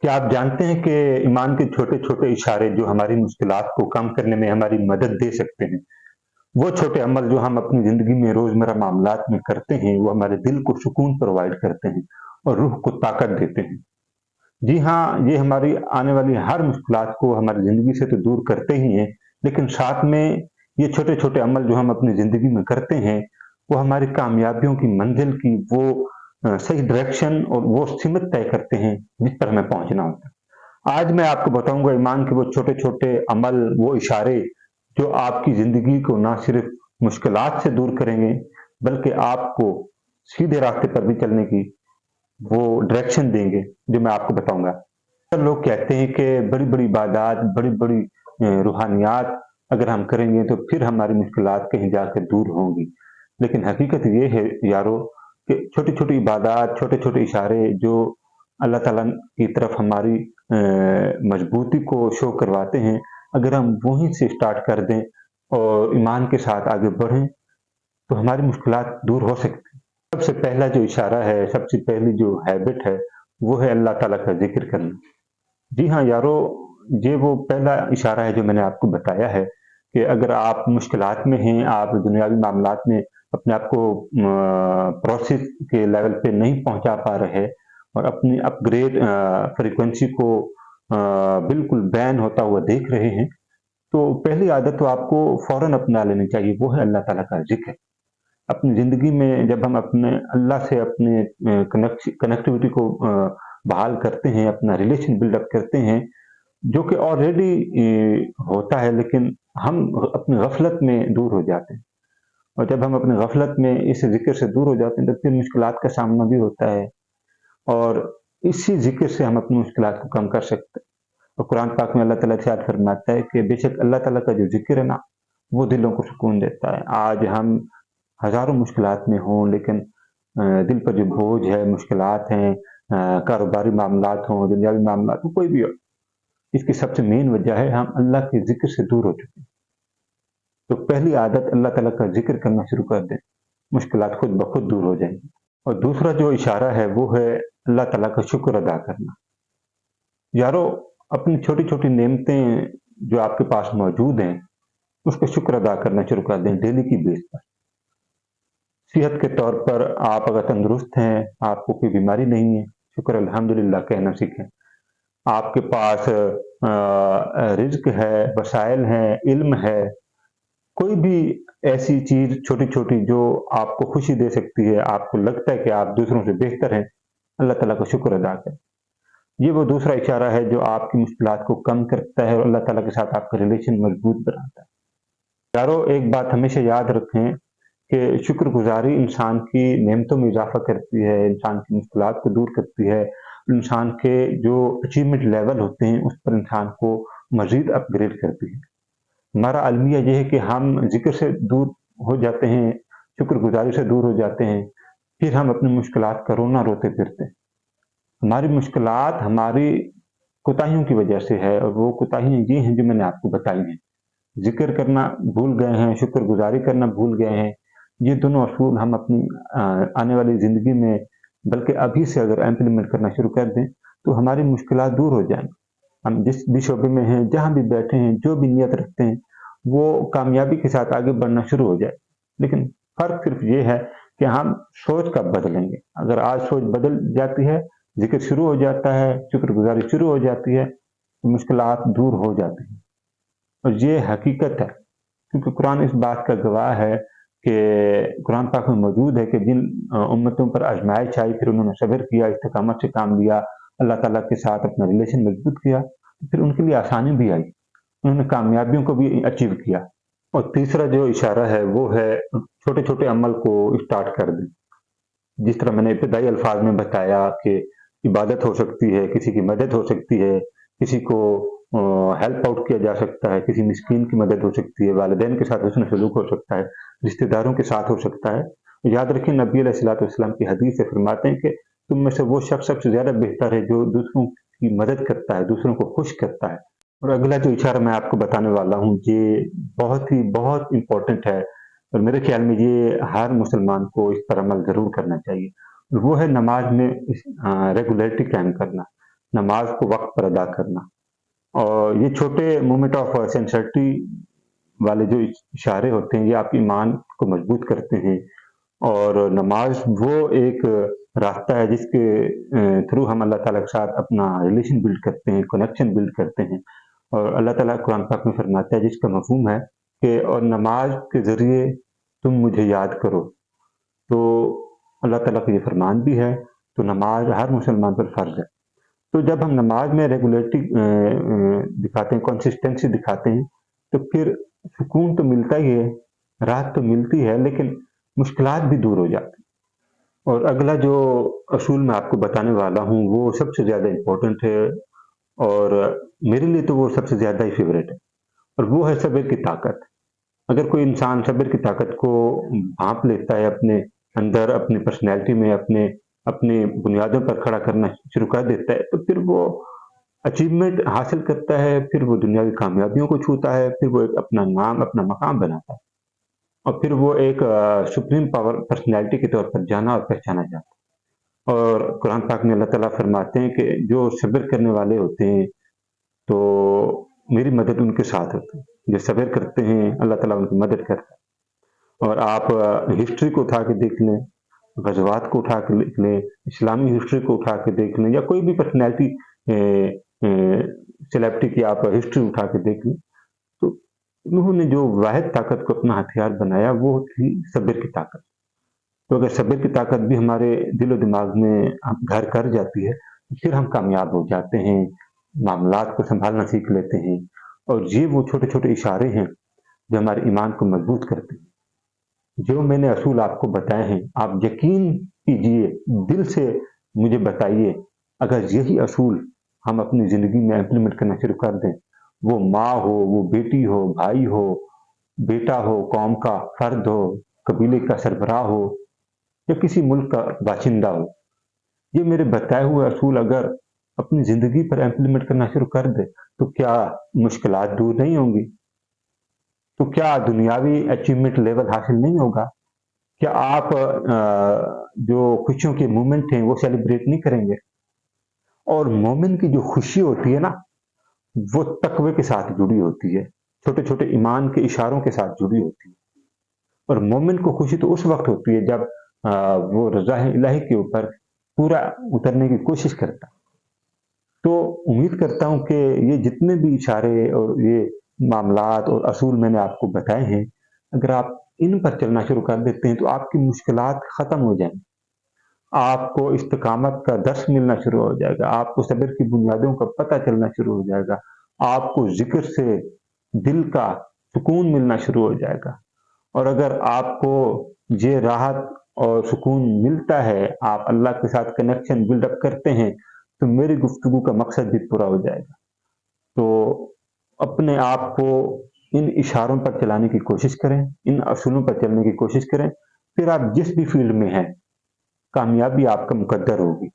क्या आप जानते हैं कि ईमान के छोटे-छोटे इशारे जो हमारी मुश्किलात को कम करने में हमारी मदद दे सकते हैं? वो छोटे अमल जो हम अपनी ज़िंदगी में रोज़मर्रा मामलात में करते हैं, वो हमारे दिल को सुकून प्रोवाइड करते हैं और रूह को ताकत देते हैं। जी हाँ, ये हमारी आने वाली हर मुश्किलात को हमारी ज़िंदगी से तो दूर करते ही हैं, लेकिन साथ में ये छोटे-छोटे अमल जो हम अपनी ज़िंदगी में करते हैं, वो हमारी कामयाबियों की मंज़िल की वो सही डायरेक्शन और वो सिमत तय करते हैं, जिस पर हमें पहुँचना होता है। आज मैं आपको बताऊँगा ईमान के वो छोटे-छोटे अमल, वो इशारे जो आपकी ज़िंदगी को ना सिर्फ़ मुश्किलात से दूर करेंगे, बल्कि आपको सीधे रास्ते पर भी चलने की वो डायरेक्शन देंगे, जो मैं आपको बताऊँगा। अक्सर लोग कहते हैं कि बड़ी-बड़ी इबादत, बड़ी-बड़ी रूहानियात अगर हम करेंगे तो फिर हमारी मुश्किलात कहीं जाकर दूर होंगी। लेकिन हकीकत ये है यारो कि छोटी-छोटी इबादत, छोटे-छोटे इशारे जो अल्लाह ताला की तरफ हमारी मजबूती को शो करवाते हैं, अगर हम वहीं से स्टार्ट कर दें और ईमान के साथ आगे बढ़ें, तो हमारी मुश्किलात दूर हो सकती हैं। सबसे पहला जो इशारा है, सबसे पहली जो हैबिट है, वो है अल्लाह ताला का ज़िक्र करना। जी हाँ, यारो, ये वो पहला इशारा है जो मैंने आपको बताया है कि अगर आप मुश्किलात में हैं, आप दुनियावी मामलात में अपने आप को प्रोसेस के लेवल पे नहीं पहुँचा पा रहे और अपनी अपग्रेड फ्रीक्वेंसी को बिल्कुल बैन होता हुआ देख रहे हैं, तो पहली आदत तो आपको फ़ौरन अपना लेनी चाहिए, वो है अल्लाह ताला का ज़िक्र। अपनी ज़िंदगी में जब हम अपने अल्लाह से अपने कनेक्टिविटी को बहाल करते हैं, अपना रिलेशन बिल्ड अप करते हैं, जो कि ऑलरेडी होता है, लेकिन हम अपनी गफ़लत में दूर हो जाते हैं। और जब हम अपनी गफ़लत में इस ज़िक्र से दूर हो जाते हैं, तो फिर मुश्किलात का सामना भी होता है और इसी ज़िक्र से हम अपनी मुश्किलात को कम कर सकते हैं। और कुरान पाक में अल्लाह ताला इरशाद फरमाता है कि बेशक अल्लाह ताला का जो ज़िक्र है ना, वो दिलों को सुकून देता है। आज हम हज़ारों मुश्किलात में हों, लेकिन दिल पर जो बोझ है, मुश्किलात हैं, कारोबारी मामलात हों, दुनियावी मामलात हों, कोई भी हो, इसकी सबसे मेन वजह है हम अल्लाह के ज़िक्र से दूर हो चुके हैं। तो पहली आदत अल्लाह ताला का ज़िक्र करना शुरू कर दें, मुश्किलात खुद ब खुद दूर हो जाएँगी। और दूसरा जो इशारा है वो है अल्लाह ताला का शुक्र अदा करना। यारो, अपनी छोटी-छोटी नेमतें जो आपके पास मौजूद हैं, उसका शुक्र अदा करना शुरू कर दें डेली की बेस पर। सेहत के तौर पर आप अगर तंदुरुस्त हैं, आपको कोई बीमारी नहीं है, शुक्र अल्हम्दुलिल्लाह कहना सीखें। आपके पास रिज़्क है, वसाइल हैं, इल्म है, कोई भी ऐसी चीज़ छोटी-छोटी जो आपको खुशी दे सकती है, आपको लगता है कि आप दूसरों से बेहतर हैं, अल्लाह ताला का शुक्र अदा करें। ये वो दूसरा इशारा है जो आपकी मुश्किलात को कम करता है और अल्लाह ताला के साथ आपका रिलेशन मज़बूत बनाता है। यारो, एक बात हमेशा याद रखें कि शुक्रगुज़ारी इंसान की नेमतों में इज़ाफ़ा करती है, इंसान की मुश्किलात को दूर करती है, इंसान के जो अचीवमेंट लेवल होते हैं, उस पर इंसान को मज़ीद अपग्रेड करती है। हमारा अलमिया ये है कि हम ज़िक्र से दूर हो जाते हैं, शुक्रगुज़ारी से दूर हो जाते हैं, फिर हम अपनी मुश्किलात का रोना रोते फिरते हैं। हमारी मुश्किलात हमारी कोताहियों की वजह से है और वो कोताहियाँ ये हैं जो मैंने आपको बताई हैं। ज़िक्र करना भूल गए हैं, शुक्रगुज़ारी करना भूल गए हैं। ये दोनों असूल हम अपनी आने वाली ज़िंदगी में बल्कि अभी से अगर इम्प्लीमेंट करना शुरू कर दें, तो हमारी मुश्किलात दूर हो जाएँगी। हम जिस भी शोबे में हैं, जहाँ भी बैठे हैं, जो भी नियत रखते हैं, वो कामयाबी के साथ आगे बढ़ना शुरू हो जाए। लेकिन फ़र्क सिर्फ़ ये है कि हम सोच कब बदलेंगे। अगर आज सोच बदल जाती है, ज़िक्र शुरू हो जाता है, शुक्रगुज़ारी शुरू हो जाती है, तो मुश्किलात दूर हो जाती हैं। और ये हकीकत है, क्योंकि कुरान इस बात का गवाह है कि कुरान पाक में मौजूद है कि जिन उम्मतों पर आज़माइश आई, फिर उन्होंने सब्र किया, इस्तिकामत से काम लिया, अल्लाह ताला के साथ अपना रिलेशन मज़बूत किया, तो फिर उनके लिए आसानी भी आई। उन्होंने कामयाबियों को भी अचीव किया। और तीसरा जो इशारा है, वो है छोटे-छोटे अमल को स्टार्ट कर दें। जिस तरह मैंने इब्तिदाई अल्फाज में बताया कि इबादत हो सकती है, किसी की मदद हो सकती है, किसी को हेल्प आउट किया जा सकता है, किसी मिस्कीन की मदद हो सकती है, वालिदैन के साथ हुस्न सलूक हो सकता है, रिश्तेदारों के साथ हो सकता है। याद रखें, नबी अलैहिस्सलाम की हदीस से फरमाते हैं कि तुम में से वो शख्स सबसे ज़्यादा बेहतर है जो दूसरों की मदद करता है, दूसरों को खुश करता है। और अगला जो इशारा मैं आपको बताने वाला हूँ, ये बहुत इम्पोर्टेंट है और मेरे ख्याल में ये हर मुसलमान को इस पर अमल ज़रूर करना चाहिए। वो है नमाज में रेगुलरिटी कायम करना। नमाज को वक्त पर अदा करना। और ये छोटे मोमेंट ऑफ सिंसियरिटी वाले जो इशारे होते हैं, ये आपके ईमान को मजबूत करते हैं। और नमाज वो एक रास्ता है जिसके थ्रू हम अल्लाह ताला के साथ अपना रिलेशन बिल्ड करते हैं, कनेक्शन बिल्ड करते हैं। और अल्लाह ताला कुरान पाक में फरमाता है, जिसका मफ़हूम है कि और नमाज के ज़रिए तुम मुझे याद करो। तो अल्लाह ताला का ये फरमान भी है, तो नमाज हर मुसलमान पर फ़र्ज़ है। तो जब हम नमाज में रेगुलरिटी दिखाते हैं, कंसिस्टेंसी दिखाते हैं, तो फिर सुकून तो मिलता ही है, राहत तो मिलती है, लेकिन मुश्किलात भी दूर हो जाती हैं। और अगला जो असूल मैं आपको बताने वाला हूँ, वो सबसे ज़्यादा इम्पोर्टेंट है और मेरे लिए तो वो सबसे ज़्यादा ही फ़ेवरेट है, और वो है सब्र की ताकत। अगर कोई इंसान सब्र की ताकत को भांप लेता है अपने अंदर, अपनी पर्सनैलिटी में, अपने अपनी बुनियादों पर खड़ा करना शुरू कर देता है, तो फिर वो अचीवमेंट हासिल करता है, फिर वो दुनियावी कामयाबियों को छूता है, फिर वो एक अपना नाम, अपना मकाम बनाता है, और फिर वो एक सुप्रीम पावर पर्सनैलिटी के तौर पर जाना और पहचाना जाता है। और कुरान पाक में अल्लाह ताला फरमाते हैं कि जो सब्र करने वाले होते हैं, तो मेरी मदद उनके साथ होती है। जो सब्र करते हैं, अल्लाह ताला उनकी मदद करता है। और आप हिस्ट्री को उठा के देख लें, ग़ज़वात को उठा के देख लें, इस्लामी हिस्ट्री को उठा के देख लें, या कोई भी पर्सनैलिटी सेलिब्रिटी की आप हिस्ट्री उठा के देख लें, तो उन्होंने जो वाहिद ताकत को अपना हथियार बनाया, वो थी सब्र की ताकत। तो अगर सब्र की ताकत भी हमारे दिलो-दिमाग में घर कर जाती है, फिर हम कामयाब हो जाते हैं, मामलात को सँभालना सीख लेते हैं। और ये वो छोटे-छोटे इशारे हैं, जो हमारे ईमान को मजबूत करते हैं। जो मैंने असूल आपको बताए हैं, आप यकीन कीजिए, दिल से मुझे बताइए, अगर यही असूल हम अपनी ज़िंदगी में इम्प्लीमेंट करना शुरू कर दें, वो माँ हो, वो बेटी हो, भाई हो, बेटा हो, कौम का फ़र्द हो, कबीले का सरबराह हो, या किसी मुल्क का बाशिंदा हो, ये मेरे बताए हुए असूल अगर अपनी ज़िंदगी पर इम्प्लीमेंट करना शुरू कर दे, तो क्या मुश्किलात दूर नहीं होंगी? तो क्या दुनियावी अचीवमेंट लेवल हासिल नहीं होगा? क्या आप जो खुशियों के मोमेंट हैं, वो सेलिब्रेट नहीं करेंगे? और मोमिन की जो खुशी होती है ना, वो तक़वे के साथ जुड़ी होती है, छोटे-छोटे ईमान के इशारों के साथ जुड़ी होती है। और मोमिन को खुशी तो उस वक़्त होती है जब वो रज़ाए इलाही के ऊपर पूरा उतरने की कोशिश करता है। तो उम्मीद करता हूँ कि ये जितने भी इशारे और ये मामलात और असूल मैंने आपको बताए हैं, अगर आप इन पर चलना शुरू कर देते हैं, तो आपकी मुश्किलात ख़त्म हो जाएँगी। आपको इस्तिक़ामत का दर्स मिलना शुरू हो जाएगा, आपको सब्र की बुनियादों का पता चलना शुरू हो जाएगा, आपको ज़िक्र से दिल का सुकून मिलना शुरू हो जाएगा। और अगर आपको ये राहत और सुकून मिलता है, आप अल्लाह के साथ कनेक्शन बिल्ड अप करते हैं, तो मेरी गुफ्तगू का मकसद भी पूरा हो जाएगा। तो अपने आप को इन इशारों पर चलाने की कोशिश करें, इन असूलों पर चलने की कोशिश करें, फिर आप जिस भी फ़ील्ड में हैं, कामयाबी आपका मुकद्दर होगी।